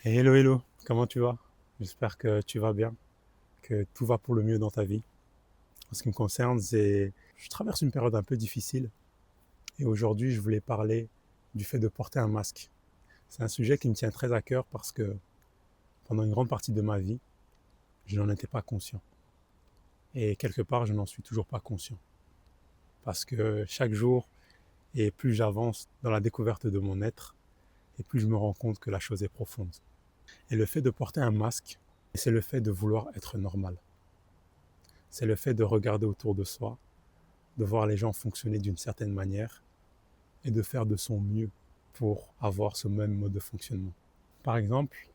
Hello, hello, comment tu vas? J'espère que tu vas bien, que tout va pour le mieux dans ta vie. En ce qui me concerne, je traverse une période un peu difficile et aujourd'hui, je voulais parler du fait de porter un masque. C'est un sujet qui me tient très à cœur parce que pendant une grande partie de ma vie, je n'en étais pas conscient. Et quelque part, je n'en suis toujours pas conscient. Parce que chaque jour, et plus j'avance dans la découverte de mon être, et plus je me rends compte que la chose est profonde. Et le fait de porter un masque, c'est le fait de vouloir être normal. C'est le fait de regarder autour de soi, de voir les gens fonctionner d'une certaine manière et de faire de son mieux pour avoir ce même mode de fonctionnement. Par exemple,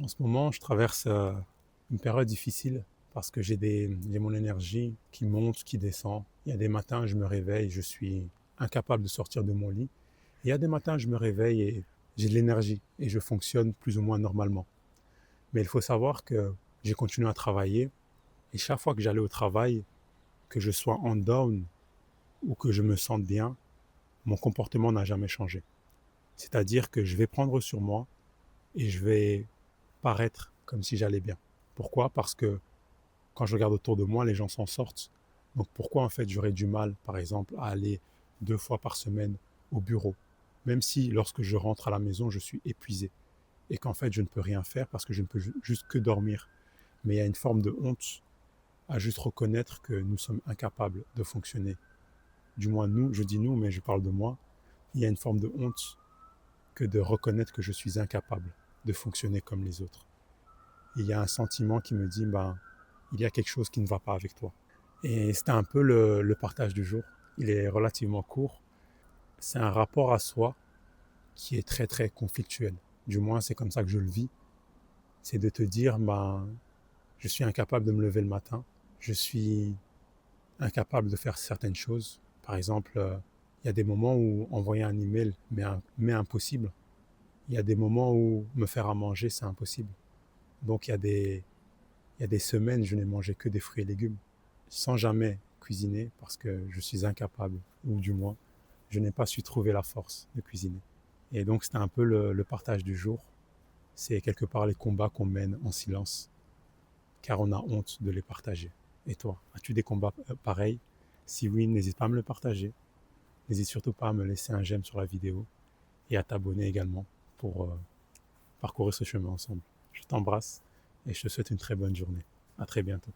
en ce moment, je traverse une période difficile parce que j'ai mon énergie qui monte, qui descend. Il y a des matins, je me réveille, je suis incapable de sortir de mon lit. Et il y a des matins, je me réveille et j'ai de l'énergie et je fonctionne plus ou moins normalement. Mais il faut savoir que j'ai continué à travailler et chaque fois que j'allais au travail, que je sois en down ou que je me sente bien, mon comportement n'a jamais changé. C'est-à-dire que je vais prendre sur moi et je vais paraître comme si j'allais bien. Pourquoi? Parce que quand je regarde autour de moi, les gens s'en sortent. Donc pourquoi en fait j'aurais du mal, par exemple, à aller 2 fois par semaine au bureau, même si lorsque je rentre à la maison, je suis épuisé et qu'en fait je ne peux rien faire parce que je ne peux juste que dormir. Mais il y a une forme de honte à juste reconnaître que nous sommes incapables de fonctionner. Du moins nous, je dis nous, mais je parle de moi. Il y a une forme de honte que de reconnaître que je suis incapable de fonctionner comme les autres. Il y a un sentiment qui me dit, ben, il y a quelque chose qui ne va pas avec toi. Et c'était un peu le partage du jour. Il est relativement court. C'est un rapport à soi qui est très très conflictuel. Du moins, c'est comme ça que je le vis. C'est de te dire, ben, je suis incapable de me lever le matin. Je suis incapable de faire certaines choses. Par exemple, il y a des moments où envoyer un email m'est impossible. Il y a des moments où me faire à manger, c'est impossible. Donc il y a des semaines, je n'ai mangé que des fruits et légumes, sans jamais cuisiner parce que je suis incapable, ou du moins, je n'ai pas su trouver la force de cuisiner. Et donc c'était un peu le partage du jour. C'est quelque part les combats qu'on mène en silence, car on a honte de les partager. Et toi, as-tu des combats pareils? Si oui, n'hésite pas à me le partager. N'hésite surtout pas à me laisser un j'aime sur la vidéo et à t'abonner également pour parcourir ce chemin ensemble. Je t'embrasse et je te souhaite une très bonne journée. À très bientôt.